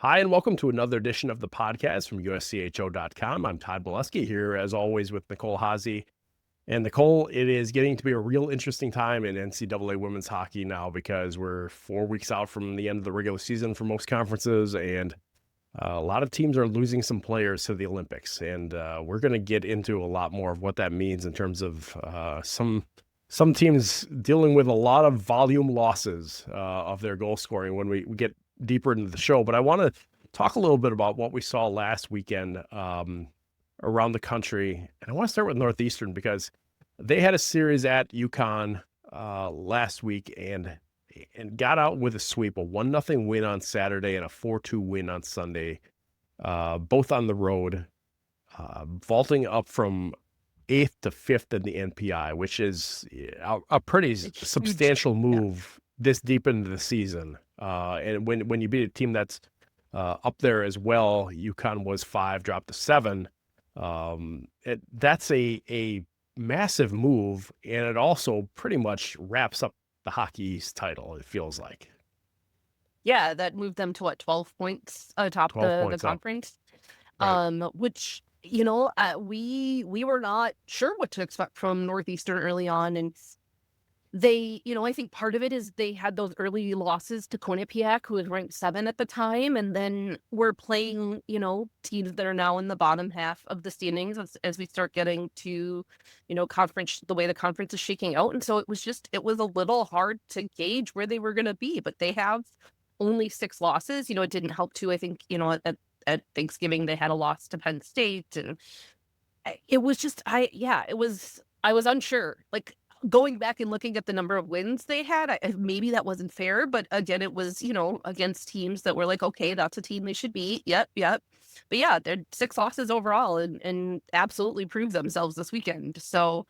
Hi, and welcome to another edition of the PodKaz from USCHO.com. I'm Todd Milewski here, as always, with Nicole Haase. And Nicole, it is getting to be a real interesting time in NCAA women's hockey now because we're 4 weeks out from the end of the regular season for most conferences, and a lot of teams are losing some players to the Olympics. And we're going to get into a lot more of what that means in terms of some teams dealing with a lot of volume losses of their goal scoring when we get deeper into the show. But I want to talk a little bit about what we saw last weekend around the country. And I want to start with Northeastern because they had a series at UConn last week and got out with a sweep, a 1-0 win on Saturday and a 4-2 win on Sunday, both on the road, vaulting up from 8th to 5th in the NPI, which is a pretty substantial move this deep into the season. And when you beat a team that's up there as well, UConn was 5, dropped to 7. That's a massive move, and it also pretty much wraps up the Hockey East title, it feels like. Yeah, that moved them to 12 points atop 12 the points up. conference. Right. Which, we were not sure what to expect from Northeastern early on. And they, I think part of it is they had those early losses to Quinnipiac, who was ranked 7 at the time. And then we're playing, teams that are now in the bottom half of the standings as we start getting to, conference, the way the conference is shaking out. And so it was a little hard to gauge where they were going to be, but they have only 6 losses. It didn't help too. I think, at Thanksgiving, they had a loss to Penn State, and it was I was unsure. Like, going back and looking at the number of wins they had, maybe that wasn't fair, but again, it was, against teams that were like, okay, that's a team they should beat. Yep. But yeah, they're 6 losses overall and absolutely proved themselves this weekend. So,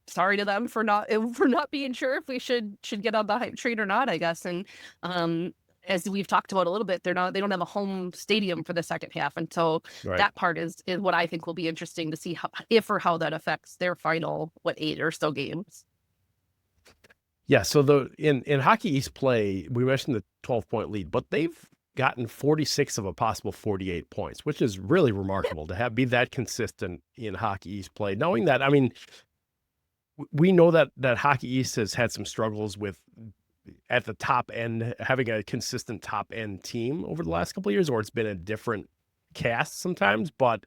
sorry to them for not being sure if we should get on the hype train or not, I guess. And as we've talked about a little bit, they don't have a home stadium for the second half, and so Right. that part is what I think will be interesting to see how that affects their final 8 or so games. Yeah, so in Hockey East play, we mentioned the 12-point lead, but they've gotten 46 of a possible 48 points, which is really remarkable to be that consistent in Hockey East play. Knowing that, I mean, we know that Hockey East has had some struggles with at the top end, having a consistent top end team over the last couple of years, or it's been a different cast sometimes. But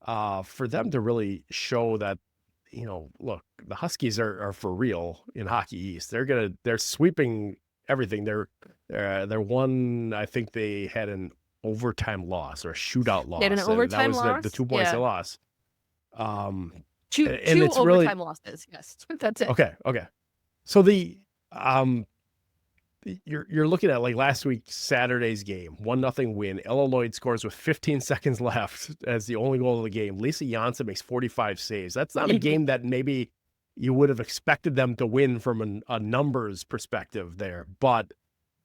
for them to really show that, look, the Huskies are for real in Hockey East. They're sweeping everything. They're one. I think they had an overtime loss or a shootout loss. They had an overtime that was loss. the 2 points they lost. Two it's overtime really losses. Yes, that's it. Okay. So you're looking at, like, last week, Saturday's game, 1-0 win. Ella Lloyd scores with 15 seconds left as the only goal of the game. Lisa Janssen makes 45 saves. That's not a game that maybe you would have expected them to win from a numbers perspective there, but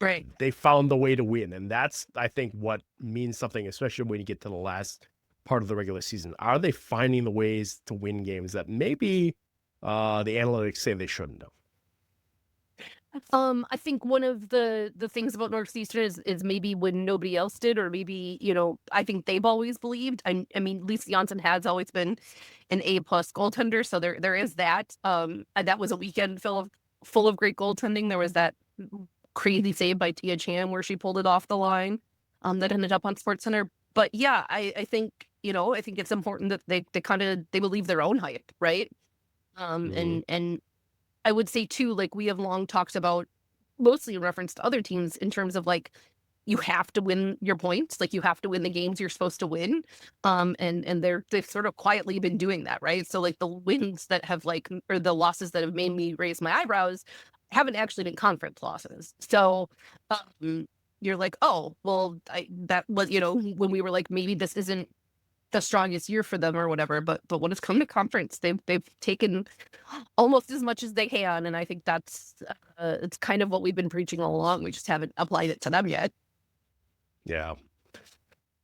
Right. they found the way to win. And that's, I think, what means something, especially when you get to the last part of the regular season. Are they finding the ways to win games that maybe the analytics say they shouldn't have? I think one of the things about Northeastern is maybe when nobody else did, or maybe, I think they've always believed. I mean, Lisa Janssen has always been an A+ goaltender, so there is that. And that was a weekend full of great goaltending. There was that crazy save by Tia Chan where she pulled it off the line, that ended up on SportsCenter. But yeah, I think, I think it's important that they believe their own hype, right? And I would say too, like, we have long talked about, mostly in reference to other teams, in terms of, like, you have to win your points, like, you have to win the games you're supposed to win. And they've sort of quietly been doing that, right? So, like, the wins that have, like, or the losses that have made me raise my eyebrows haven't actually been conference losses. So you're like, oh, well, that was, when we were like, maybe this isn't the strongest year for them or whatever, but when it's come to conference, they've taken almost as much as they can, and I think that's it's kind of what we've been preaching all along. We just haven't applied it to them yet. Yeah.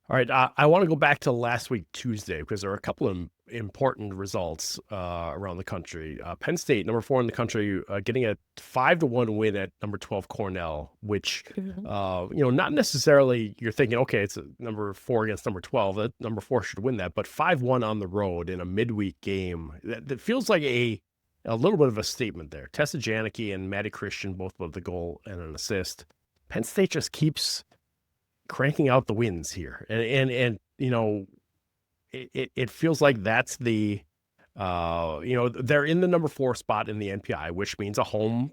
All right, I want to go back to last week, Tuesday, because there are a couple of important results around the country. Penn State, number 4 in the country, getting a 5-1 win at number 12 Cornell, which, not necessarily you're thinking, okay, it's a number 4 against number 12. That number 4 should win that, but 5-1 on the road in a midweek game, that feels like a little bit of a statement there. Tessa Janicki and Maddie Christian both with the goal and an assist. Penn State just keeps cranking out the wins here, and it feels like that's the they're in the number 4 spot in the NPI, which means a home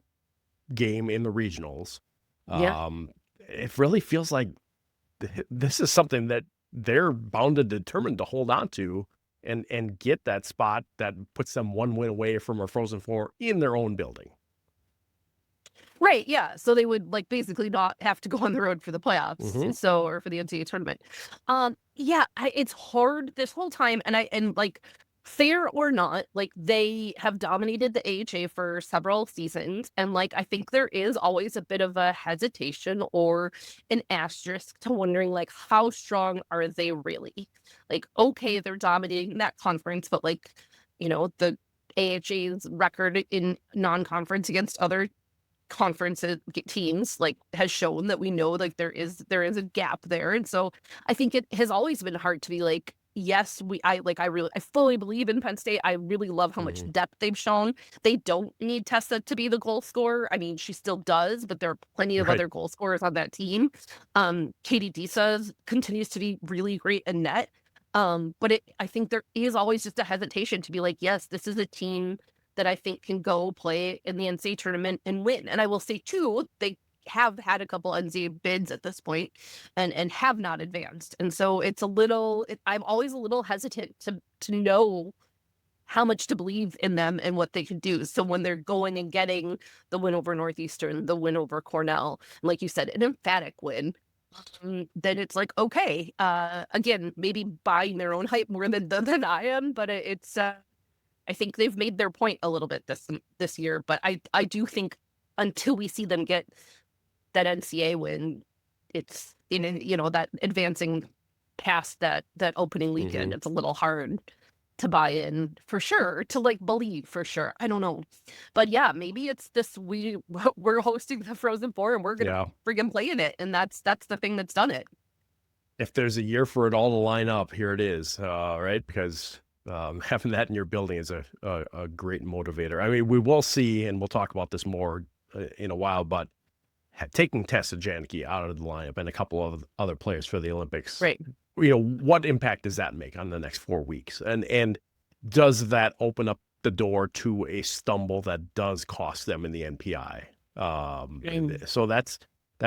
game in the regionals. Yeah. It really feels like this is something that they're bound and determined to hold on to and get that spot that puts them 1 win away from a Frozen Four in their own building. Right, yeah. So they would basically not have to go on the road for the playoffs. Mhm. Or for the NCAA tournament. Yeah, it's hard this whole time, and fair or not, they have dominated the AHA for several seasons, and I think there is always a bit of a hesitation or an asterisk to wondering how strong are they really? Okay, they're dominating that conference, but the AHA's record in non-conference against other conferences teams has shown that we know there is a gap there, and so I think it has always been hard to be yes, I fully believe in Penn State. I really love how much depth they've shown. They don't need Tessa to be the goal scorer. I mean, she still does, but there are plenty of other goal scorers on that team. Katie Disa continues to be really great in net, but I think there is always just a hesitation to be yes, this is a team that I think can go play in the NCAA tournament and win. And I will say too, they have had a couple NCAA bids at this point and have not advanced. And so it's I'm always a little hesitant to know how much to believe in them and what they can do. So when they're going and getting the win over Northeastern, the win over Cornell, like you said, an emphatic win, then it's okay, again, maybe buying their own hype more than I am, but it's I think they've made their point a little bit this year, but I do think until we see them get that NCAA win, it's that advancing past that opening weekend, it's a little hard to buy in for sure, to believe for sure. I don't know, but yeah, maybe it's we're hosting the Frozen Four and we're gonna friggin' play in it, and that's the thing that's done it. If there's a year for it all to line up, here it is, right? Because having that in your building is a great motivator. I mean, we will see, and we'll talk about this more in a while, but taking Tessa Janicki out of the lineup and a couple of other players for the Olympics, right? What impact does that make on the next 4 weeks? And does that open up the door to a stumble that does cost them in the NPI? So that's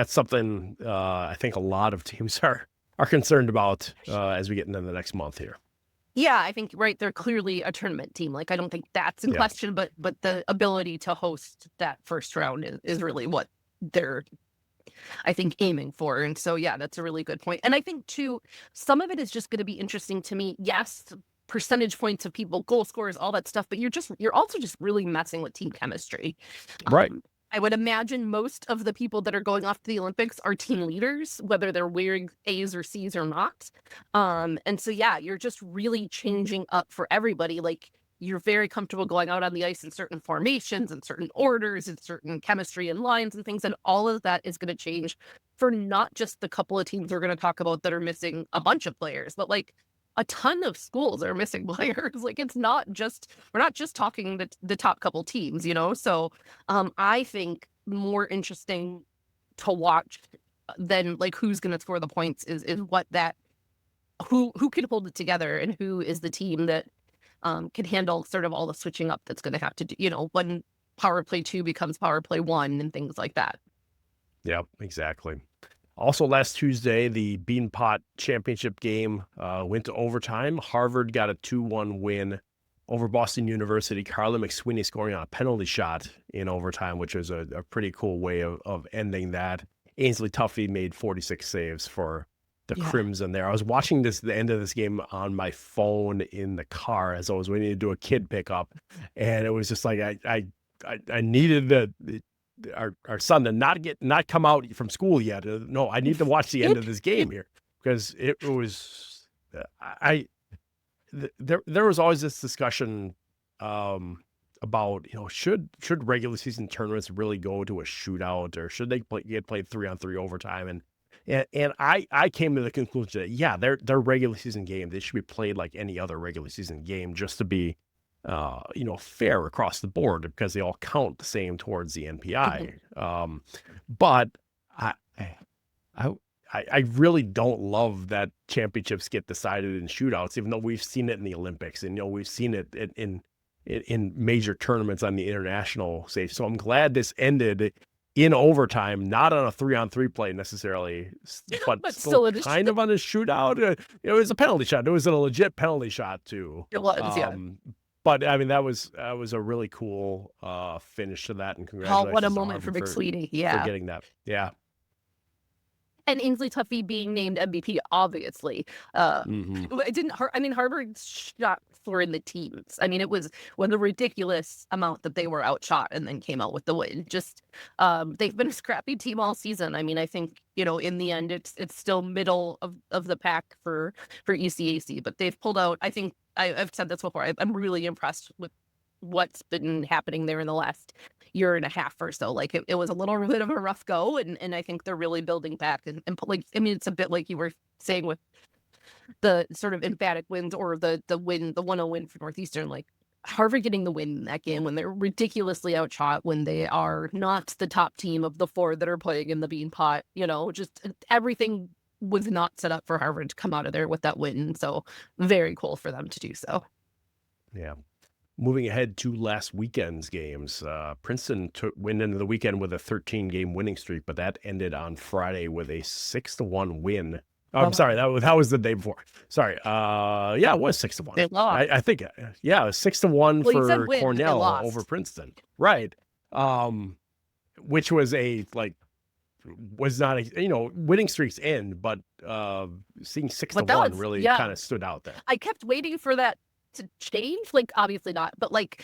something I think a lot of teams are concerned about as we get into the next month here. Yeah, I think, right, they're clearly a tournament team. I don't think that's in question, but the ability to host that first round is really what they're, I think, aiming for. And so, yeah, that's a really good point. And I think, too, some of it is just going to be interesting to me. Yes, percentage points of people, goal scorers, all that stuff, but you're also just really messing with team chemistry. Right. I would imagine most of the people that are going off to the Olympics are team leaders, whether they're wearing A's or C's or not. And so, yeah, you're just really changing up for everybody. You're very comfortable going out on the ice in certain formations and certain orders and certain chemistry and lines and things. And all of that is going to change for not just the couple of teams we're going to talk about that are missing a bunch of players, but a ton of schools are missing players. It's not just, we're not just talking the top couple teams, So I think more interesting to watch than who's going to score the points is what who can hold it together and who is the team that can handle sort of all the switching up that's going to have to do, when power play 2 becomes power play 1 and things like that. Yeah, exactly. Also, last Tuesday, the Beanpot championship game went to overtime. Harvard got a 2-1 win over Boston University. Carla McSweeney scoring on a penalty shot in overtime, which was a pretty cool way of ending that. Ainsley Tuffy made 46 saves for the Crimson there. I was watching the end of this game on my phone in the car as I was waiting to do a kid pickup, and it was just I needed our son to not come out from school yet. No, I need to watch the end of this game here. because it was there was always this discussion about, should regular season tournaments really go to a shootout, or should they get played 3-on-3 overtime? And I came to the conclusion that, yeah, they're regular season game. They should be played like any other regular season game, just to be fair across the board, because they all count the same towards the NPI. But I really don't love that championships get decided in shootouts, even though we've seen it in the Olympics, and we've seen it in major tournaments on the international stage. So I'm glad this ended in overtime, not on a 3-on-3 play necessarily, but still kind of on a shootout. It was a penalty shot. It was a legit penalty shot too. It was, yeah. But I mean, that was a really cool finish to that, and congratulations! What a moment for McSweeney, for getting that, yeah. And Ainsley Tuffy being named MVP, obviously. It didn't hurt. I mean, Harvard's shot were in the teens. I mean, it was a ridiculous amount that they were outshot and then came out with the win. Just, they've been a scrappy team all season. I mean, I think, in the end, it's still middle of the pack for ECAC, but they've pulled out, I think, I've said this before, I'm really impressed with what's been happening there in the last year and a half or so. Like, it was a little bit of a rough go, and I think they're really building back. And like, I mean, it's a bit like you were saying with the sort of emphatic wins, or the 1-0 win for Northeastern. Like, Harvard getting the win in that game when they're ridiculously outshot, when they are not the top team of the 4 that are playing in the Beanpot, just everything was not set up for Harvard to come out of there with that win. So very cool for them to do so. Yeah. Moving ahead to last weekend's games, Princeton went into the weekend with a 13-game winning streak, but that ended on Friday with a 6-1 win. Oh, I'm sorry, that was the day before. Sorry, yeah, it was 6-1. They lost. I think, yeah, it was 6-1 for Cornell over Princeton, right? Which was was not a, winning streaks end, but seeing 6-1 really kind of stood out there. I kept waiting for that to change, like, obviously not, but like,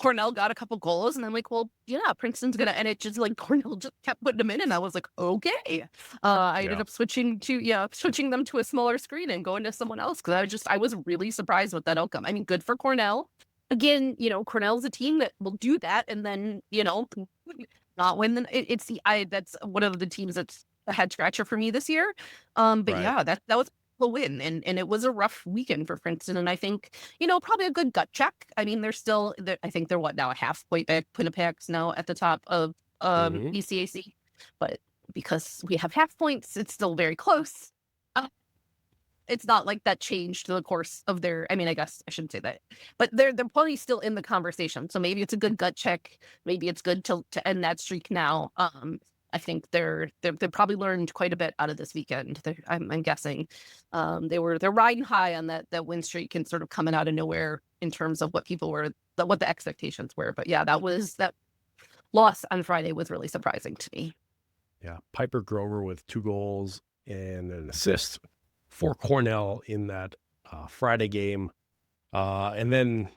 Cornell got a couple goals, and I'm like, well, yeah, Princeton's gonna, and it just, like, Cornell just kept putting them in, and I was like, okay. I ended up switching them to a smaller screen and going to someone else, because I was really surprised with that outcome. I mean, good for Cornell. Again, Cornell's a team that will do that, and then not win. That's one of the teams that's a head scratcher for me this year. But right. Yeah, that was a win, and it was a rough weekend for Princeton, and I think probably a good gut check. I mean, I think they're now a half point back. Quinnipiac's now at the top of ECAC, but because we have half points, it's still very close. It's not like that changed the course of their. I mean, I guess I shouldn't say that, but they're probably still in the conversation. So maybe it's a good gut check. Maybe it's good to end that streak now. I think they're probably learned quite a bit out of this weekend. I'm guessing they're riding high on that win streak and sort of coming out of nowhere in terms of what the expectations were. But yeah, that loss on Friday was really surprising to me. Yeah, Piper Grover with 2 goals and an assist for Cornell in that Friday game, and then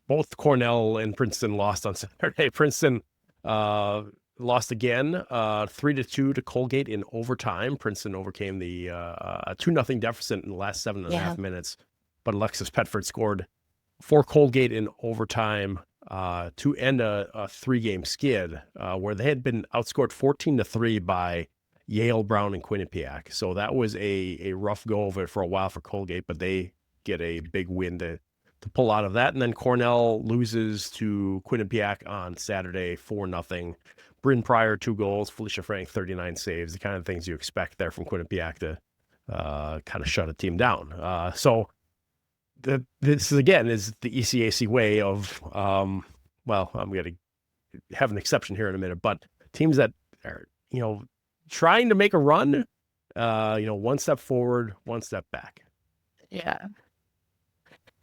both Cornell and Princeton lost on Saturday. Princeton lost again, 3-2 to Colgate in overtime. Princeton overcame the 2-0 deficit in the last 7.5 minutes, but Alexis Petford scored for Colgate in overtime to end a 3-game skid where they had been outscored 14-3 by Yale, Brown, and Quinnipiac. So that was a rough go of it for a while for Colgate, but they get a big win to pull out of that. And then Cornell loses to Quinnipiac on Saturday 4-0. Bryn Pryor, 2 goals, Felicia Frank, 39 saves, the kind of things you expect there from Quinnipiac to kind of shut a team down. So this again is the ECAC way of, I'm going to have an exception here in a minute, but teams that are, trying to make a run, one step forward, one step back. Yeah.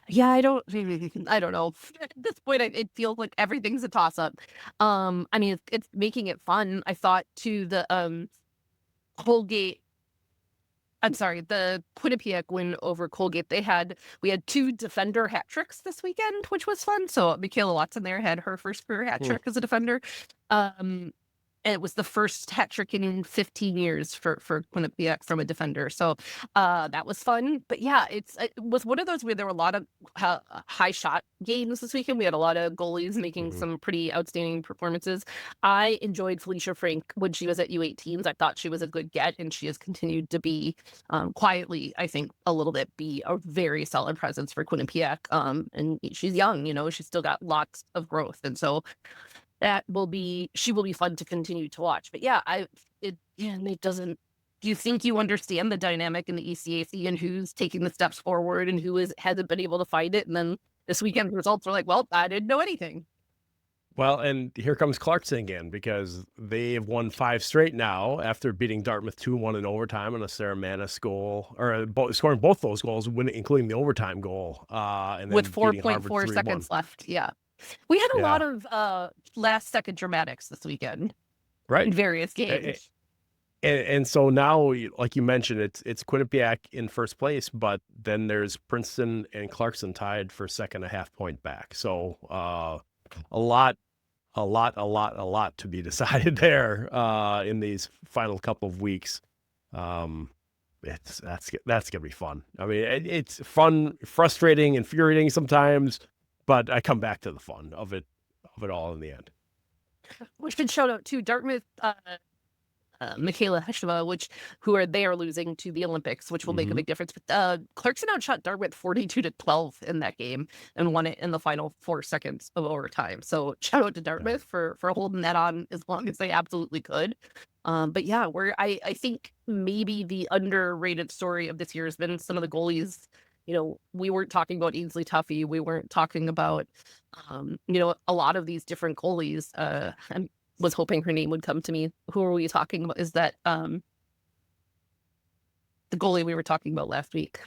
Yeah, I don't know. At this point, it feels like everything's a toss-up. I mean, it's making it fun. I thought too, the Colgate. I'm sorry, the Quinnipiac win over Colgate. We had 2 defender hat tricks this weekend, which was fun. So Michaela Watson there had her first career hat trick as a defender. And it was the first hat trick in 15 years for Quinnipiac from a defender. So that was fun. But yeah, it was one of those where there were a lot of high shot games this weekend. We had a lot of goalies making some pretty outstanding performances. I enjoyed Felicia Frank when she was at U18s. I thought she was a good get, and she has continued to be quietly, I think, a little bit be a very solid presence for Quinnipiac. And she's young, she's still got lots of growth. And so she will be fun to continue to watch. But yeah, it doesn't. Do you think you understand the dynamic in the ECAC and who's taking the steps forward and who hasn't been able to find it? And then this weekend's results are like, well, I didn't know anything. Well, and here comes Clarkson again, because they have won 5 straight now after beating Dartmouth 2-1 in overtime on a Sarah Manis goal, or scoring both those goals, including the overtime goal. And with 4.4 seconds left. Yeah. We had a lot of last-second dramatics this weekend, right? In various games. And so now, like you mentioned, it's Quinnipiac in first place, but then there's Princeton and Clarkson tied for second, a half point back. So a lot to be decided there in these final couple of weeks. That's gonna be fun. I mean, it's fun, frustrating, infuriating sometimes. But I come back to the fun of it all in the end. We should shout out to Dartmouth, Michaela Heshima, they are losing to the Olympics, which will make a big difference. But Clarkson outshot Dartmouth 42-12 in that game and won it in the final 4 seconds of overtime. So shout out to Dartmouth for holding that on as long as they absolutely could. But yeah, I think maybe the underrated story of this year has been some of the goalies. We weren't talking about Ainsley Tuffy. We weren't talking about, a lot of these different goalies. I was hoping her name would come to me. Who are we talking about? Is that the goalie we were talking about last week?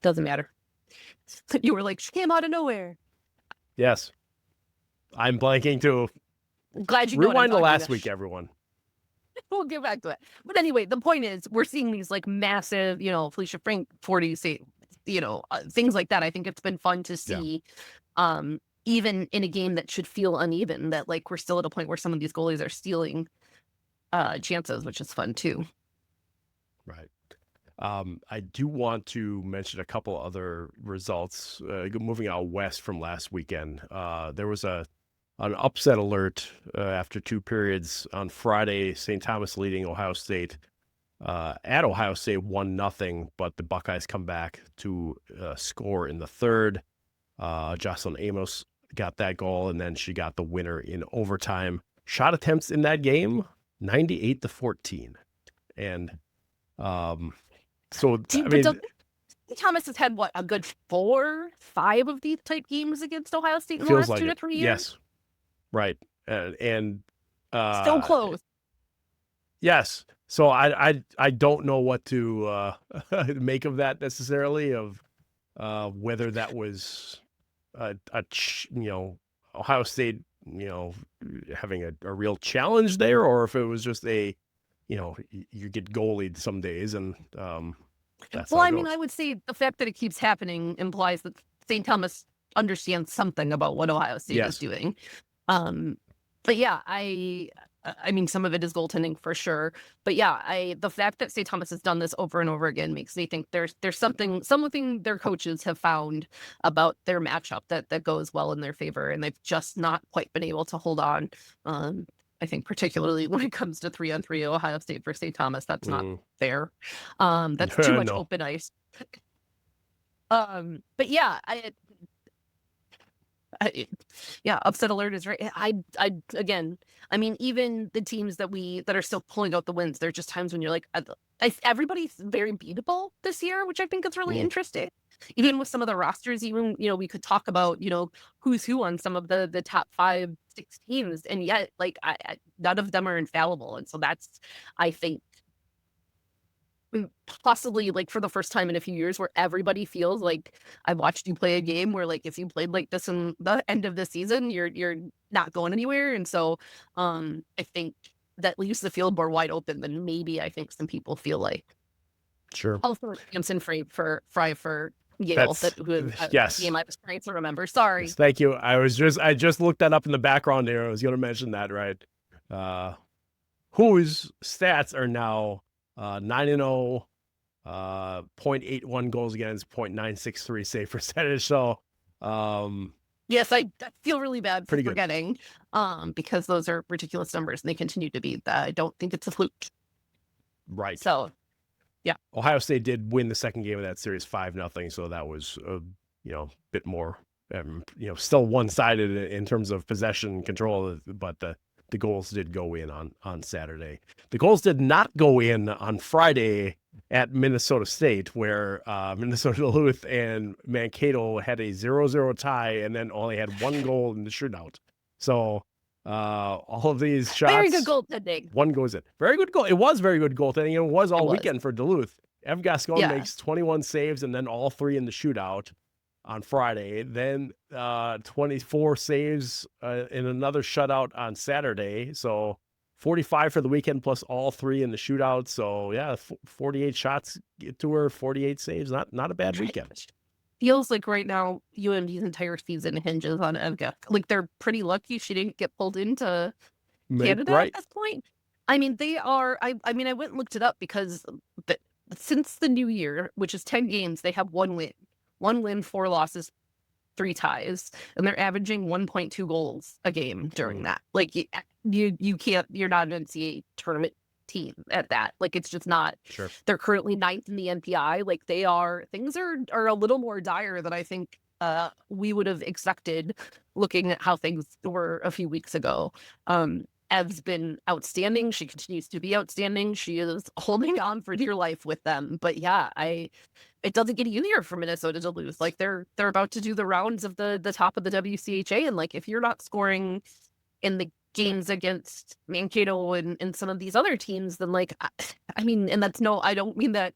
Doesn't matter. You were like, she came out of nowhere. Yes. I'm blanking too. Glad you know rewind to last week, everyone. We'll get back to it. But anyway, the point is we're seeing these like massive, Felicia Frank 40, things like that. I think it's been fun to see, even in a game that should feel uneven, that like we're still at a point where some of these goalies are stealing chances, which is fun too. Right. I do want to mention a couple other results moving out west from last weekend. There was an upset alert after 2 periods on Friday. St. Thomas leading Ohio State. At Ohio State 1-0, but the Buckeyes come back to score in the third. Jocelyn Amos got that goal, and then she got the winner in overtime. Shot attempts in that game 98-14, and so Thomas has had a good 4-5 of these type games against Ohio State in the last 2 to 3 years. Yes, right, and still close. Yes. So I don't know what to make of that necessarily, of whether that was Ohio State having a real challenge there, or if it was just you get goalied some days, and that's well, I mean, I would say the fact that it keeps happening implies that St. Thomas understands something about what Ohio State is doing. But yeah, I mean, some of it is goaltending for sure, but yeah, the fact that St. Thomas has done this over and over again makes me think there's something their coaches have found about their matchup that goes well in their favor, and they've just not quite been able to hold on. I think particularly when it comes to 3-on-3 Ohio State for St. Thomas, that's not fair. That's too much open ice. But yeah, upset alert is right. Again, I mean, even the teams that are still pulling out the wins, there are just times when you're like, everybody's very beatable this year, which I think is really interesting. Even with some of the rosters, we could talk about, who's who on some of the top 5-6 teams, and yet like none of them are infallible. And so that's, I think, possibly like for the first time in a few years where everybody feels like I've watched you play a game where like if you played like this in the end of the season, you're not going anywhere. And so I think that leaves the field more wide open than maybe I think some people feel like. Sure. Also, Samson Fry for Yale, game I was trying to remember. Sorry. Yes, thank you. I just looked that up in the background there. I was going to mention that, right? whose stats are now 9-0, 0.81 goals against, 0.963 save percentage. So, yes, I feel really bad for Pretty good. forgetting, because those are ridiculous numbers and they continue to be. I don't think it's a fluke. right. So, Ohio State did win the second game of that series 5-0. So that was a bit more, still one-sided in terms of possession control, but the goals did go in on Saturday. The goals did not go in on Friday at Minnesota State, where Minnesota Duluth and Mankato had a 0-0 tie and then only had one goal in the shootout. So all of these shots. very good goaltending. One goes in. Very good goal. It was very good goaltending. It was all It was. weekend for Duluth. Ev Gascon Yeah. makes 21 saves and then all 3 in the shootout on Friday. Then 24 saves in another shutout on Saturday. So 45 for the weekend plus all 3 in the shootout. So yeah, 48 shots get to her, 48 saves. Not a bad weekend. Feels like right now UMD's entire season hinges on Evga. Like they're pretty lucky she didn't get pulled into Canada Right. at this point. I mean, they are. I mean, I went and looked it up because since the new year, which is 10 games, they have 1 win, 4 losses, 3 ties, and they're averaging 1.2 goals a game during that. Like you can't. You're not an NCAA tournament team at that. Like it's just not. Sure. They're currently 9th in the NPI. Like things are a little more dire than I think we would have expected looking at how things were a few weeks ago. Ev's been outstanding. She continues to be outstanding. She is holding on for dear life with them. But yeah, it doesn't get easier for Minnesota to lose. Like they're about to do the rounds of the top of the WCHA, and like if you're not scoring in the games against Mankato and some of these other teams, then like I mean, and I don't mean that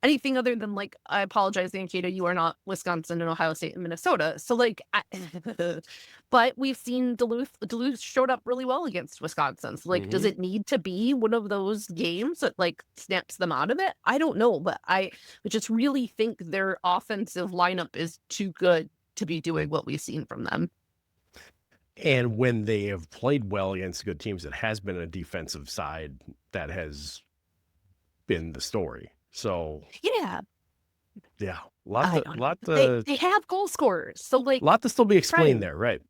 anything other than like, I apologize, Mankato, you are not Wisconsin and Ohio State and Minnesota. So like, but we've seen Duluth showed up really well against Wisconsin. So like, does it need to be one of those games that like snaps them out of it? I don't know, but I just really think their offensive lineup is too good to be doing what we've seen from them. And when they have played well against good teams, it has been a defensive side that has been the story. So yeah, they have goal scorers. So like, lot to still be explained there, right?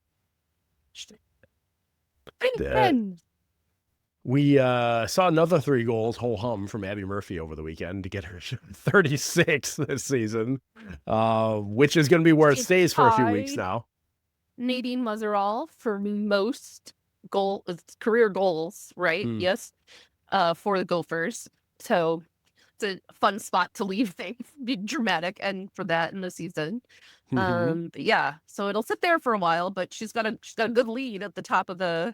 We saw another 3 goals ho hum from Abbey Murphy over the weekend to get her 36 this season, which is going to be where it stays for a few weeks now. Nadine Muzzerall for most career goals, right? Yes, for the Gophers. So it's a fun spot to leave things, be dramatic, and for that in the season. But yeah, so it'll sit there for a while, but she's got a good lead at the top of the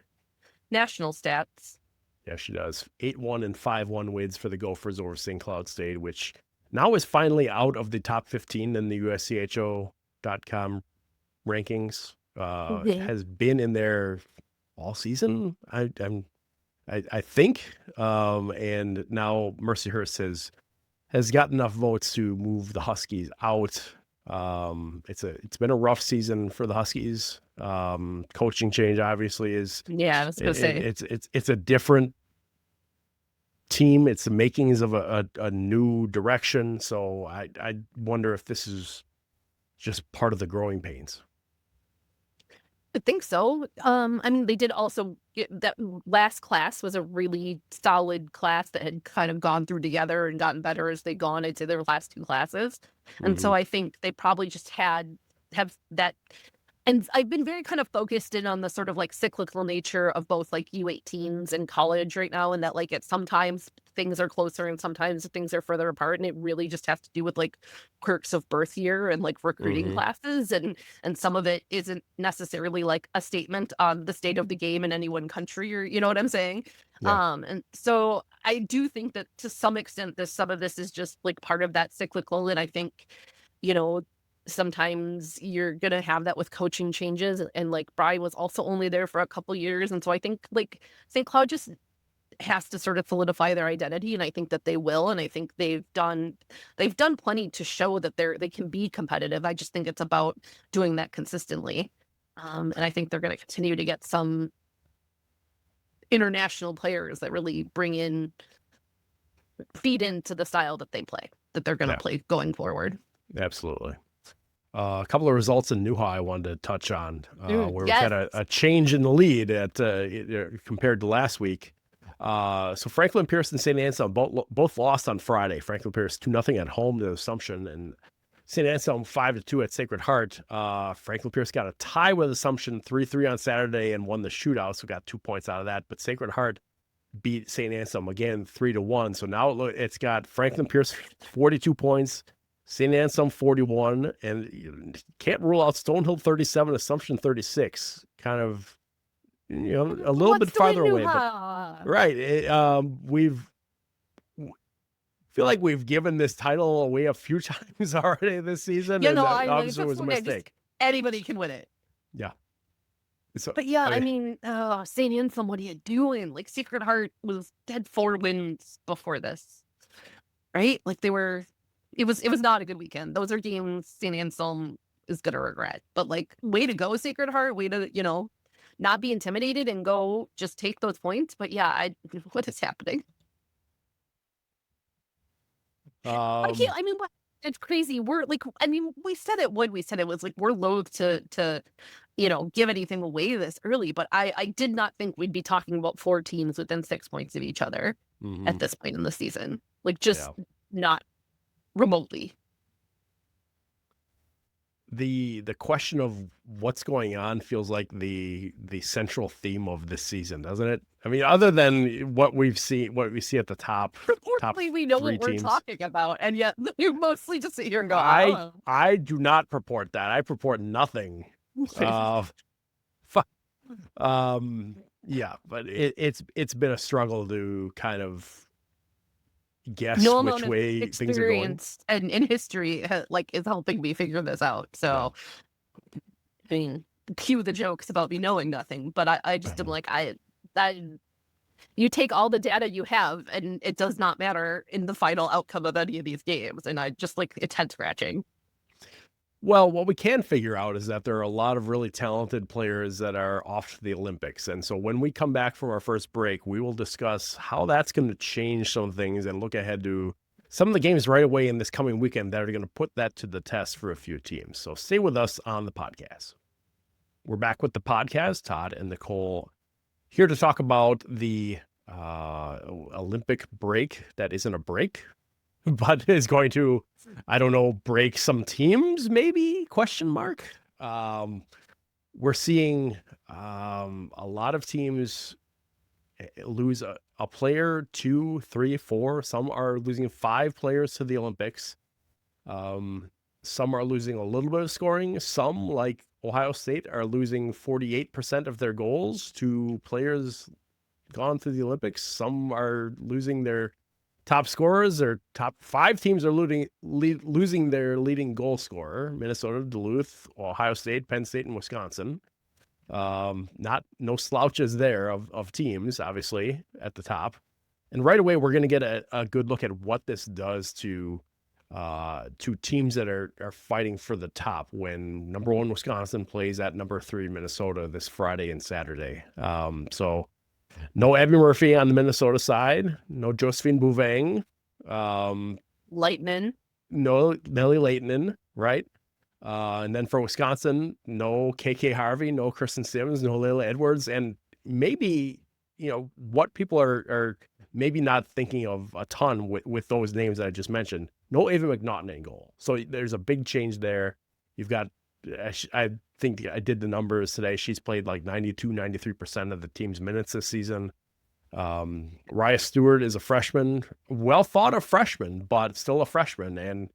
national stats. Yeah, she does. 8-1 and 5-1 wins for the Gophers over St. Cloud State, which now is finally out of the top 15 in the USCHO.com rankings. Has been in there all season, I think. And now Mercy Hurst has got enough votes to move the Huskies out. It's been a rough season for the Huskies. Coaching change obviously is. Yeah, I was gonna say it's a different team. It's the makings of a new direction. So I wonder if this is just part of the growing pains. I think so. I mean, they did also that last class was a really solid class that had kind of gone through together and gotten better as they gone into their last 2 classes. And so I think they probably just have that. And I've been very kind of focused in on the sort of like cyclical nature of both like U18s and college right now. And that like sometimes things are closer and sometimes things are further apart. And it really just has to do with like quirks of birth year and like recruiting classes. And some of it isn't necessarily like a statement on the state of the game in any one country, or you know what I'm saying? Yeah. And so I do think that to some extent some of this is just like part of that cyclical. And I think, sometimes you're going to have that with coaching changes. And like Brian was also only there for a couple years. And so I think like St. Cloud just has to sort of solidify their identity. And I think that they will. And I think they've done plenty to show that they can be competitive. I just think it's about doing that consistently. And I think they're going to continue to get some international players that really feed into the style that they play, that they're going to play going forward. Absolutely. A couple of results in Newha I wanted to touch on, where we've yes. had a change in the lead compared to last week. So Franklin Pierce and St. Anselm both lost on Friday. Franklin Pierce 2-0 at home to Assumption, and St. Anselm 5-2 at Sacred Heart. Franklin Pierce got a tie with Assumption 3-3 on Saturday and won the shootout, so got 2 points out of that. But Sacred Heart beat St. Anselm again 3-1. So now it's got Franklin Pierce 42 points, St. Anselm 41, and you can't rule out Stonehill 37, Assumption 36. Kind of, a little bit farther away. But, right. We've feel like we've given this title away a few times already this season. Yeah, no, obviously was a mistake. Anybody can win it. Yeah. So, but yeah, I mean, St. Anselm, what are you doing? Like, Sacred Heart was dead 4 wins before this, right? Like, it was not a good weekend. Those are games St. Anselm is gonna regret. But like, way to go, Sacred Heart. Way to not be intimidated and go just take those points. But yeah, what is happening? It's crazy. We said it when we said it was like, we're loath to give anything away this early, but I did not think we'd be talking about 4 teams within 6 points of each other at this point in the season. Like, just not remotely. The question of what's going on feels like the central theme of this season, doesn't it? I mean, other than what we see at the top. Reportedly, we know what we're talking about, and yet you mostly just sit here and go, I do not purport that. I purport nothing. Yeah, but it's been a struggle to kind of guess which way things are going. And in history, is helping me figure this out. So, I mean, cue the jokes about me knowing nothing, but I just am like, you take all the data you have, and it does not matter in the final outcome of any of these games, and I just it's head scratching. Well, what we can figure out is that there are a lot of really talented players that are off to the Olympics. And so when we come back from our first break, we will discuss how that's going to change some things and look ahead to some of the games right away in this coming weekend that are going to put that to the test for a few teams. So stay with us on the podcast. We're back with the podcast, Todd and Nicole, here to talk about the Olympic break that isn't a break, but is going to, break some teams, maybe, ? We're seeing a lot of teams lose a player, 2, 3, 4. Some are losing 5 players to the Olympics. Some are losing a little bit of scoring. Some, like Ohio State, are losing 48% of their goals to players gone to the Olympics. Some are losing their top scorers. Their top 5 teams are losing their leading goal scorer: Minnesota, Duluth, Ohio State, Penn State, and Wisconsin. No slouches there of teams, obviously, at the top. And right away, we're going to get a good look at what this does to teams that are fighting for the top when number 1 Wisconsin plays at number 3 Minnesota this Friday and Saturday. So no Abbey Murphy on the Minnesota side. No Josephine Bouvang. Lightnin. No Nellie Leitonen, right? And then for Wisconsin, no KK Harvey, no Kristen Sims, no Layla Edwards. And maybe, what people are maybe not thinking of a ton with those names that I just mentioned. No Ava McNaughton in goal. So there's a big change there. You've got, I think I did the numbers today. She's played like 93% of the team's minutes this season. Raya Stewart is a freshman, well thought of freshman, but still a freshman, and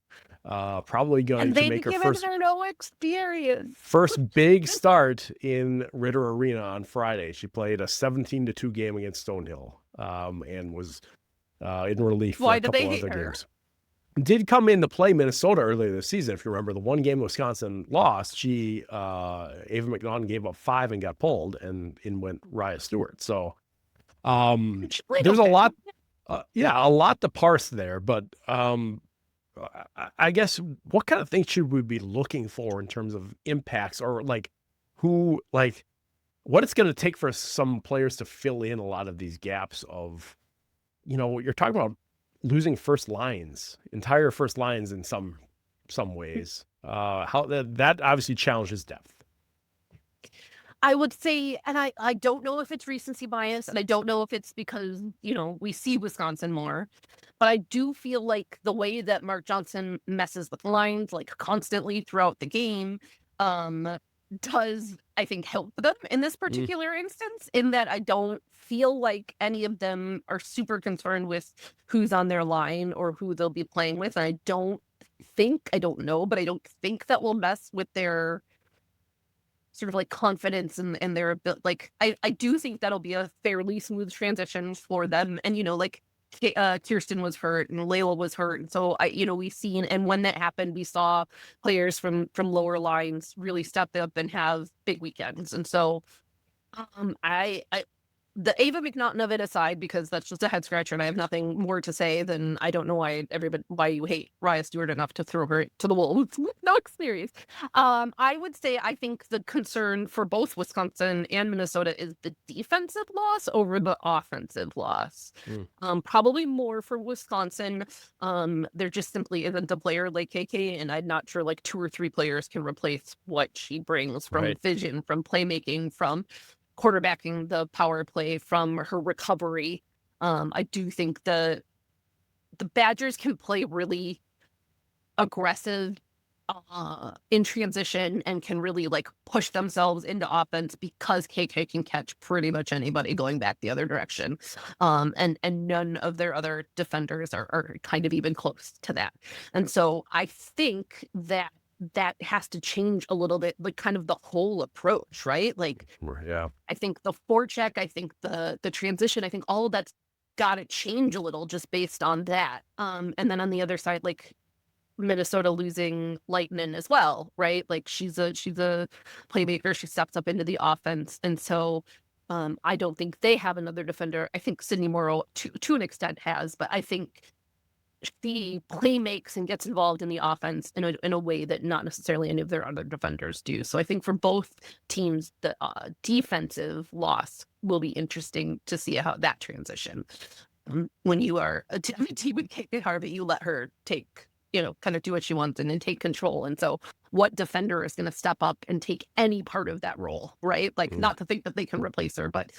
probably going to make her no experience. First big start in Ritter Arena on Friday. She played a 17-2 game against Stonehill, and was in relief for a couple other games. Did come in to play Minnesota earlier this season. If you remember, the one game Wisconsin lost, Ava McNaughton gave up 5 and got pulled, and in went Raya Stewart. So there's a lot to parse there. But I guess, what kind of things should we be looking for in terms of impacts, or who what it's going to take for some players to fill in a lot of these gaps of, you're talking about losing entire first lines in some ways. How that obviously challenges depth. I would say, and I don't know if it's recency bias, and I don't know if it's because, we see Wisconsin more, but I do feel like the way that Mark Johnson messes with lines, like, constantly throughout the game, does, I think, help them in this particular instance, in that I don't feel like any of them are super concerned with who's on their line or who they'll be playing with. And I don't know, but I don't think that will mess with their sort of like confidence and their ability. Like, I do think that'll be a fairly smooth transition for them. And, like, Kirsten was hurt and Layla was hurt. And so we've seen, and when that happened, we saw players from lower lines really step up and have big weekends. And so the Ava McNaughton of it aside, because that's just a head scratcher and I have nothing more to say than I don't know why you hate Raya Stewart enough to throw her to the wolves. No experience. I would say I think the concern for both Wisconsin and Minnesota is the defensive loss over the offensive loss. Probably more for Wisconsin. There just simply isn't a player like KK, and I'm not sure like 2 or 3 players can replace what she brings from vision, from playmaking, from quarterbacking the power play, from her recovery. I do think the Badgers can play really aggressive in transition and can really like push themselves into offense because KK can catch pretty much anybody going back the other direction. And none of their other defenders are kind of even close to that. And so I think that has to change a little bit, like kind of the whole approach, right? Like, yeah, I think the forecheck, I think the transition, I think all of that's got to change a little just based on that. And then on the other side, like Minnesota losing Lightnin as well, right? Like she's a playmaker. She steps up into the offense, and so I don't think they have another defender. I think Sydney Morrow to an extent has, but I think she playmakes and gets involved in the offense in a way that not necessarily any of their other defenders do. So I think for both teams, the defensive loss will be interesting to see how that transition. When you are a team with KK Harvey, you let her take, kind of do what she wants and take control. And so what defender is going to step up and take any part of that role, right? Like, not to think that they can replace her, but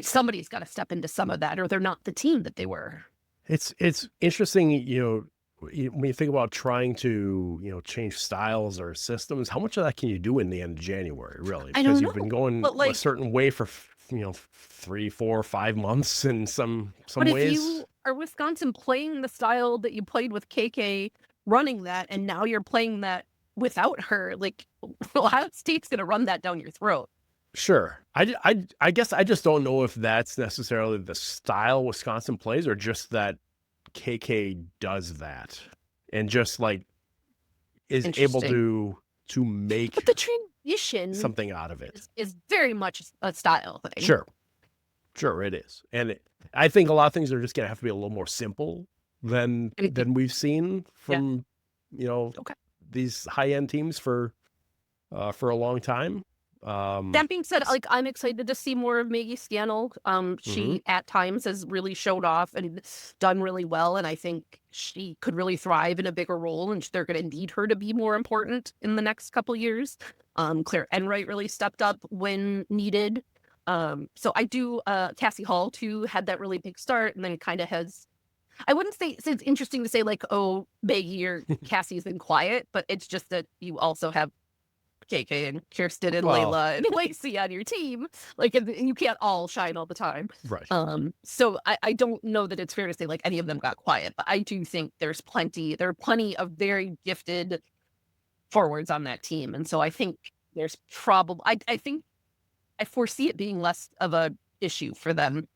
somebody's got to step into some of that, or they're not the team that they were. It's interesting, when you think about trying to, change styles or systems, how much of that can you do in the end of January, really? Because you've been going a certain way for, 3, 4, 5 months in some but ways. If you are Wisconsin playing the style that you played with KK, running that, and now you're playing that without her, like, Ohio State's going to run that down your throat. Sure. I guess I just don't know if that's necessarily the style Wisconsin plays, or just that KK does that and just like is able to make the transition something out of it is very much a style thing. Sure it is. And I think a lot of things are just going to have to be a little more simple than we've seen from, these high-end teams for a long time. That being said, like, I'm excited to see more of Maggie Scannell. She at times has really showed off and done really well, and I think she could really thrive in a bigger role, and they're going to need her to be more important in the next couple years. Claire Enright really stepped up when needed. So I do, Cassie Hall too had that really big start, and then kind of has, I wouldn't say it's interesting to say like, oh, Maggie or Cassie's been quiet, but it's just that you also have KK and Kirsten and Layla and Lacey on your team. Like, and you can't all shine all the time. Right. So I don't know that it's fair to say like any of them got quiet, but I do think there are plenty of very gifted forwards on that team. And so I think there's probably, I foresee it being less of a issue for them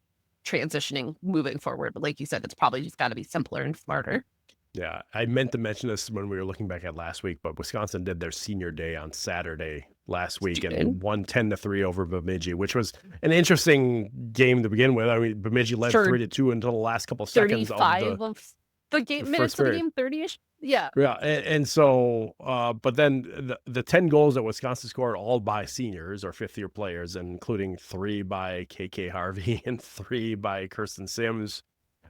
transitioning moving forward. But like you said, it's probably just got to be simpler and smarter. Yeah, I meant to mention this when we were looking back at last week, but Wisconsin did their senior day on Saturday last week and won 10-3 over Bemidji, which was an interesting game to begin with. I mean, Bemidji led 3-2 until the last couple seconds of the game, minutes of the game, 30-ish. Yeah. Yeah, and so, but then the 10 goals that Wisconsin scored, all by seniors or fifth-year players, including 3 by KK Harvey and 3 by Kirsten Sims,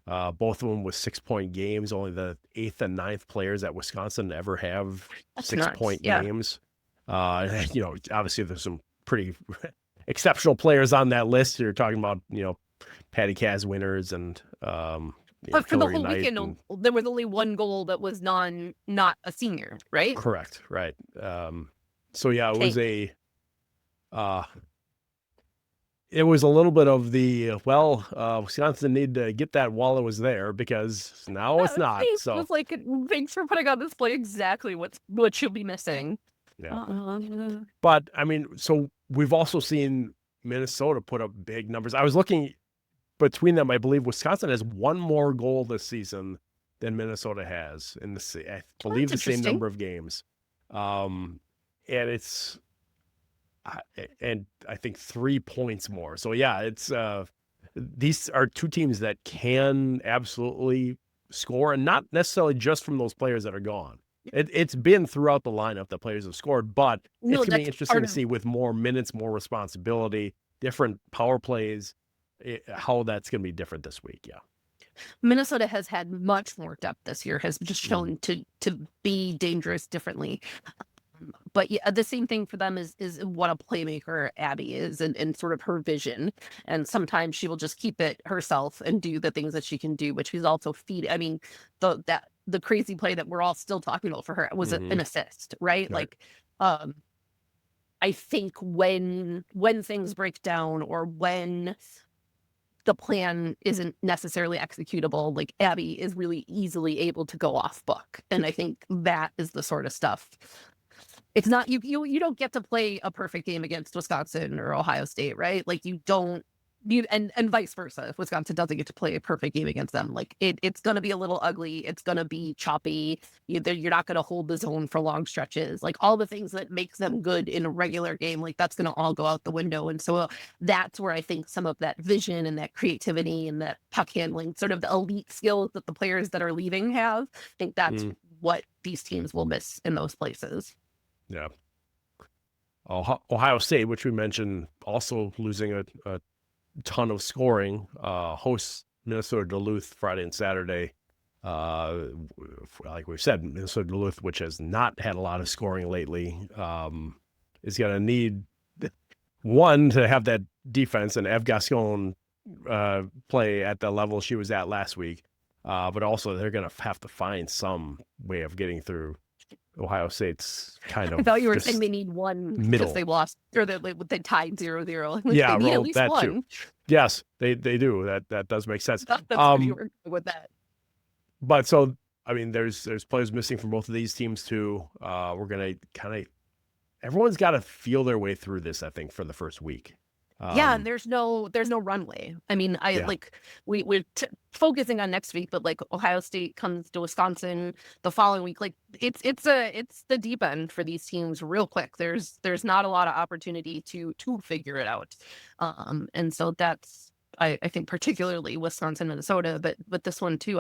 both of them with 6-point games. Only the 8th and 9th players at Wisconsin ever have That's nuts. 6-point Yeah. games. Obviously there's some pretty exceptional players on that list. You're talking about, Patty Kaz winners and But for the Hillary whole Knight weekend, and- there was only one goal that was not a senior, right? Correct. Right. So yeah, it was it was a little bit of the, Wisconsin needed to get that while it was there, because now it's not. It So was like, thanks for putting on display exactly what you'll be missing. yeah. But I mean, so we've also seen Minnesota put up big numbers. I was looking between them. I believe Wisconsin has one more goal this season than Minnesota has in I believe the same number of games. And it's, and I think 3 points more. So yeah, it's, these are two teams that can absolutely score, and not necessarily just from those players that are gone. It's been throughout the lineup that players have scored, but it's going to be interesting to see with more minutes, more responsibility, different power plays, how that's going to be different this week. Yeah. Minnesota has had much more depth this year, has just shown to be dangerous differently. But yeah, the same thing for them is what a playmaker Abbey is, and sort of her vision. And sometimes she will just keep it herself and do the things that she can do, but she's also I mean, the crazy play that we're all still talking about for her was an assist, right? Like, I think when things break down, or when the plan isn't necessarily executable, like, Abbey is really easily able to go off book. And I think that is the sort of stuff. It's not, you don't get to play a perfect game against Wisconsin or Ohio State, right? Like, you don't, and vice versa. If Wisconsin doesn't get to play a perfect game against them, like, it's going to be a little ugly. It's going to be choppy. You're not going to hold the zone for long stretches. Like, all the things that makes them good in a regular game, like, that's going to all go out the window. And so that's where I think some of that vision and that creativity and that puck handling, sort of the elite skills that the players that are leaving have, I think that's what these teams will miss in those places. Yeah. Ohio State, which we mentioned, also losing a ton of scoring, hosts Minnesota Duluth Friday and Saturday. Like we've said, Minnesota Duluth, which has not had a lot of scoring lately, is going to need one to have that defense and have Gascon play at the level she was at last week. But also they're going to have to find some way of getting through Ohio State's kind of. I thought you were saying they need one because they lost, or they tied 0-0. Like, yeah, they need at least that one. too. Yes, they do. That does make sense. That's where you were with that. But so, I mean, there's players missing from both of these teams too. We're gonna everyone's got to feel their way through this, I think, for the first week. Yeah, and there's no runway. I mean, like, we're focusing on next week, but like, Ohio State comes to Wisconsin the following week. Like, it's the deep end for these teams real quick. There's not a lot of opportunity to figure it out. And so that's, I think, particularly Wisconsin, Minnesota, but this one too.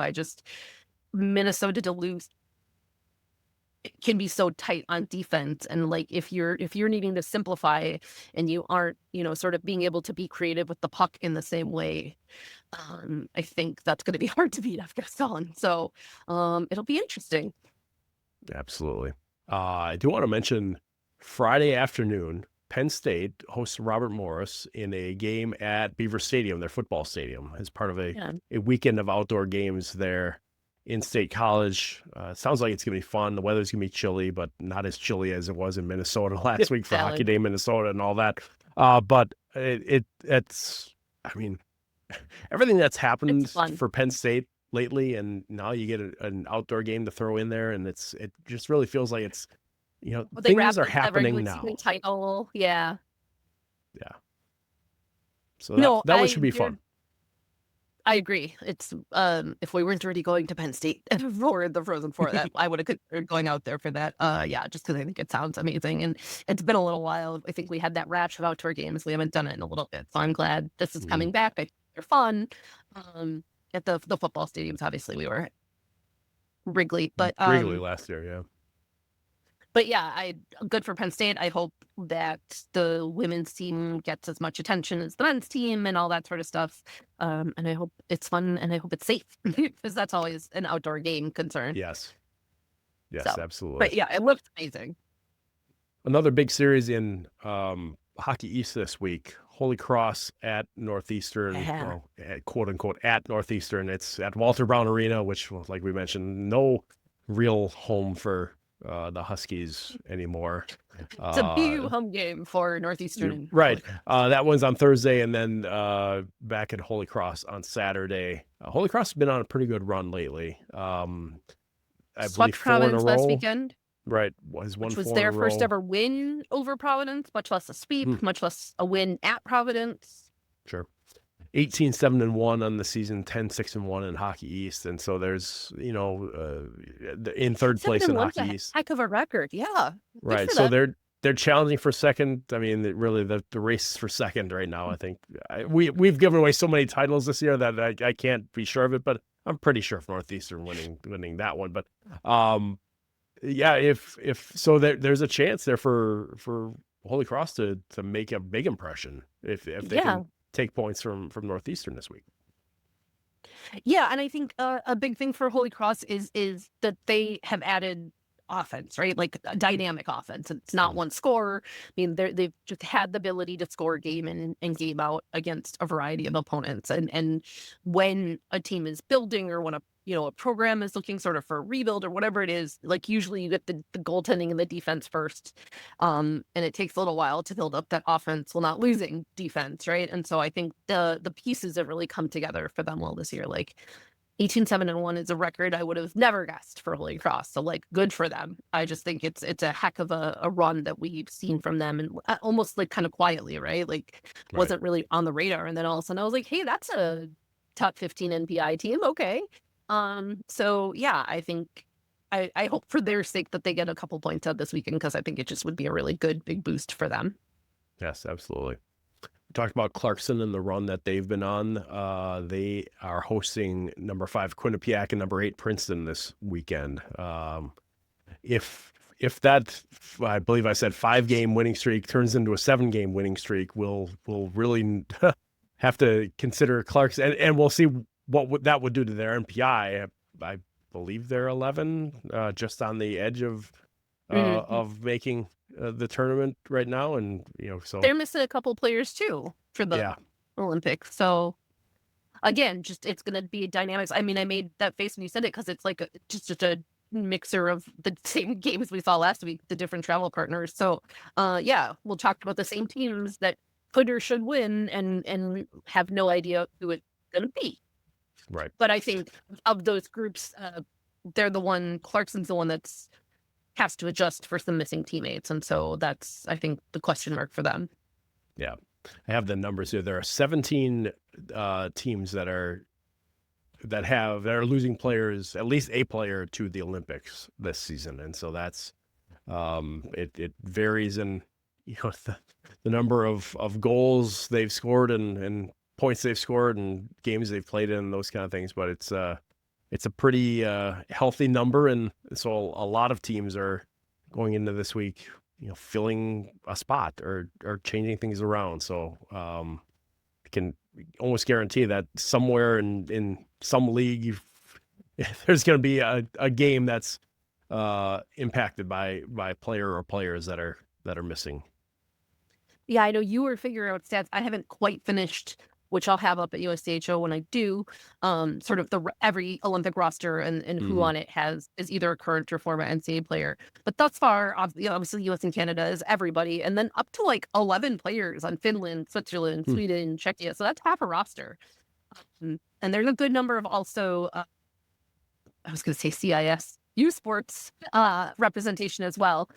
Minnesota Duluth, it can be so tight on defense, and like, if you're needing to simplify and you aren't, sort of being able to be creative with the puck in the same way, I think that's going to be hard to beat Gascon. So it'll be interesting. Absolutely. I do want to mention Friday afternoon, Penn State hosts Robert Morris in a game at Beaver Stadium, their football stadium, as part of a weekend of outdoor games there. In-state college. Sounds like it's going to be fun. The weather's going to be chilly, but not as chilly as it was in Minnesota last week for Hockey Day Minnesota and all that. But it's, I mean, everything that's happened for Penn State lately, and now you get an outdoor game to throw in there, and it just really feels like it's, things are happening now. Title. Yeah. Yeah. So that one should be fun. I agree. It's if we weren't already going to Penn State for the Frozen Four, that I would have considered going out there for that. Just because I think it sounds amazing, and it's been a little while. I think we had that rash of outdoor games. We haven't done it in a little bit, so I'm glad this is coming back. I think they're fun. At the football stadiums, obviously, we were Wrigley. But Wrigley last year, yeah. But yeah, good for Penn State. I hope that the women's team gets as much attention as the men's team and all that sort of stuff. And I hope it's fun and I hope it's safe because that's always an outdoor game concern. Yes, So, absolutely. But yeah, it looked amazing. Another big series in Hockey East this week. Holy Cross at Northeastern, well, quote unquote at Northeastern. It's at Walter Brown Arena, which, like we mentioned, no real home for the Huskies anymore. It's a big home game for Northeastern. Right. That one's on Thursday, and then back at Holy Cross on Saturday. Holy Cross has been on a pretty good run lately. I believe 4 in a row. Last weekend. Right. Which was their first ever win over Providence, much less a sweep, much less a win at Providence. Sure. 18-7-1 on the season, 10-6-1 in Hockey East. And so there's, in third place in Hockey East. Heck of a record. Yeah. Right. So they're challenging for second. I mean, really the race for second right now, I think. We've given away so many titles this year that I can't be sure of it, but I'm pretty sure of Northeastern winning that one. But yeah, if so, there's a chance there for Holy Cross to make a big impression if they can take points from Northeastern this week. Yeah, and I think a big thing for Holy Cross is that they have added offense, right? Like a dynamic offense. It's not one scorer. I mean, they've just had the ability to score game in and game out against a variety of opponents. And when a team is building or when a program is looking sort of for a rebuild or whatever it is, like usually you get the goaltending and the defense first. And it takes a little while to build up that offense while not losing defense, right? And so I think the pieces have really come together for them well this year. Like 18-7-1 is a record I would have never guessed for Holy Cross. So like good for them. I just think it's a heck of a run that we've seen from them, and almost like kind of quietly, right? Like wasn't really on the radar. And then all of a sudden I was like, hey, that's a top 15 NPI team. Okay. So yeah, I think I hope for their sake that they get a couple points out this weekend, because I think it just would be a really good big boost for them. Yes, absolutely. We talked about Clarkson and the run that they've been on. They are hosting number 5 Quinnipiac and number 8 Princeton this weekend. If that, I believe I said 5-game winning streak turns into a 7-game winning streak, we'll really have to consider Clarkson, and we'll see what that would do to their NPI. I believe they're 11, just on the edge of making the tournament right now, and so they're missing a couple players too for the Olympics. So again, just it's going to be dynamics. I mean, I made that face when you said it because it's like just a mixer of the same games we saw last week, the different travel partners. So we'll talk about the same teams that could or should win and have no idea who it's going to be. Right. But I think of those groups, Clarkson's the one that's has to adjust for some missing teammates. And so that's, I think, the question mark for them. Yeah. I have the numbers here. There are 17 teams that are losing players, at least a player, to the Olympics this season. And so that's it varies in the number of goals they've scored and points they've scored and games they've played in, those kind of things. But it's a pretty healthy number, and so a lot of teams are going into this week, filling a spot or changing things around. So I can almost guarantee that somewhere in some league, there's going to be a game that's impacted by player or players that are missing. Yeah, I know you were figuring out stats. I haven't quite finished, which I'll have up at USCHO when I do, sort of every Olympic roster and who on it is either a current or former NCAA player. But thus far, obviously US and Canada is everybody, and then up to like 11 players on Finland, Switzerland, Sweden, Czechia. So that's half a roster. And there's a good number of also, I was going to say CIS, U Sports representation as well,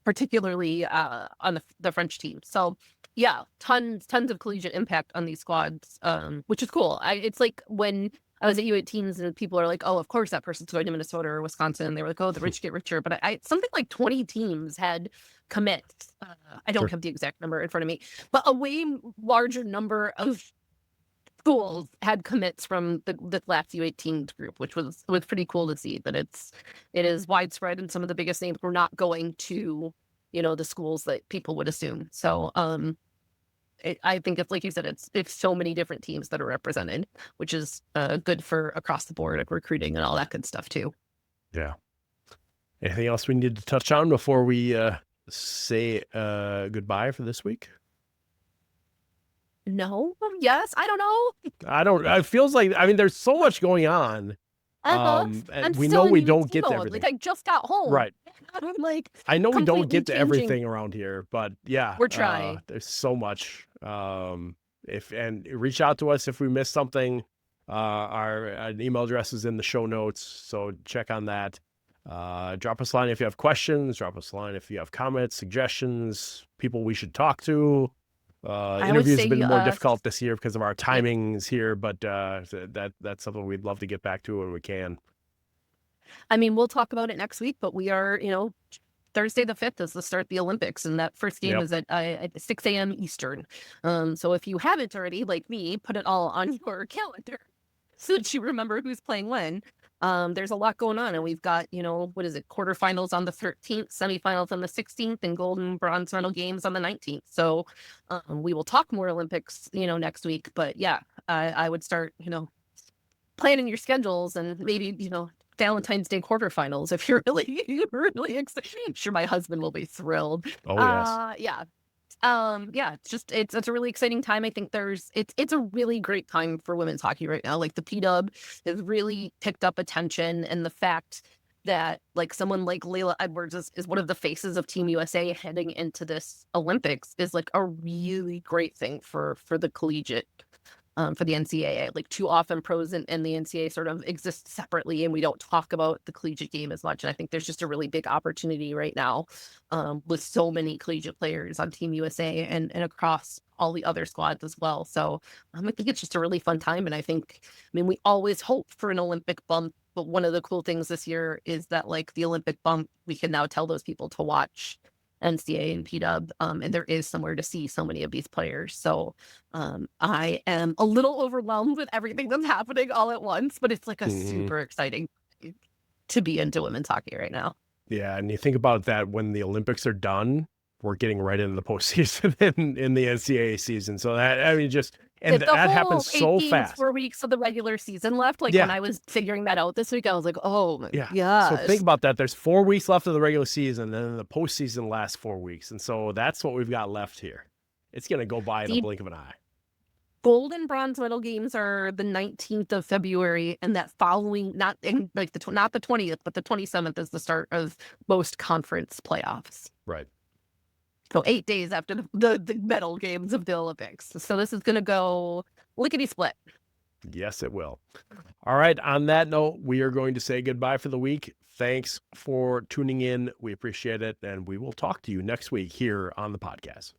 particularly on the French team. So yeah, tons of collegiate impact on these squads, which is cool. It's like when I was at U18s and people are like, oh, of course that person's going to Minnesota or Wisconsin. And they were like, oh, the rich get richer. But something like 20 teams had commits. I don't have the exact number in front of me, but a way larger number of schools had commits from the last U18 group, which was pretty cool to see that it is widespread, and some of the biggest names were not going to, the schools that people would assume. So I think it's like you said, it's so many different teams that are represented, which is good for across the board, like recruiting and all that good stuff too. Yeah. Anything else we need to touch on before we say goodbye for this week? No. Yes. I don't know. It feels like, there's so much going on. And we know we don't get to everything. Like I just got home. Right. I'm like, I know we don't get to everything around here, but yeah, we're trying. There's so much. And reach out to us if we missed something. Our email address is in the show notes, so check on that. Drop us a line if you have questions. Drop us a line if you have comments, suggestions, people we should talk to. Interviews have been more difficult this year because of our timings here, but that's something we'd love to get back to when we can. We'll talk about it next week, but we are, Thursday the 5th is the start of the Olympics, and that first game is at 6 a.m. Eastern. So if you haven't already, like me, put it all on your calendar so that you remember who's playing when. There's a lot going on, and we've got, quarterfinals on the 13th, semifinals on the 16th, and gold and bronze medal games on the 19th. So we will talk more Olympics, next week. But yeah, I would start, planning your schedules, and maybe, Valentine's Day quarterfinals if you're really excited. I'm sure my husband will be thrilled. Oh, yes. Yeah. It's a really exciting time. I think it's a really great time for women's hockey right now. Like the P-Dub has really picked up attention, and the fact that like someone like Layla Edwards is one of the faces of Team USA heading into this Olympics is like a really great thing for the collegiate. For the NCAA. Like too often pros and the NCAA sort of exist separately, and we don't talk about the collegiate game as much. And I think there's just a really big opportunity right now with so many collegiate players on Team USA and across all the other squads as well. So I think it's just a really fun time. And I think, we always hope for an Olympic bump, but one of the cool things this year is that like the Olympic bump, we can now tell those people to watch NCAA and P-Dub, and there is somewhere to see so many of these players. So I am a little overwhelmed with everything that's happening all at once, but it's like a super exciting to be into women's hockey right now. Yeah, and you think about that when the Olympics are done, we're getting right into the postseason in the NCAA season. So that that happens so fast. 4 weeks of the regular season left. Like when I was figuring that out this week, I was like, oh my gosh. So think about that. There's 4 weeks left of the regular season, and then the postseason lasts 4 weeks. And so that's what we've got left here. It's going to go by in the blink of an eye. Gold and bronze medal games are the 19th of February, and that following, not the 20th, but the 27th is the start of most conference playoffs. Right. So 8 days after the medal games of the Olympics. So this is going to go lickety-split. Yes, it will. All right. On that note, we are going to say goodbye for the week. Thanks for tuning in. We appreciate it. And we will talk to you next week here on the podcast.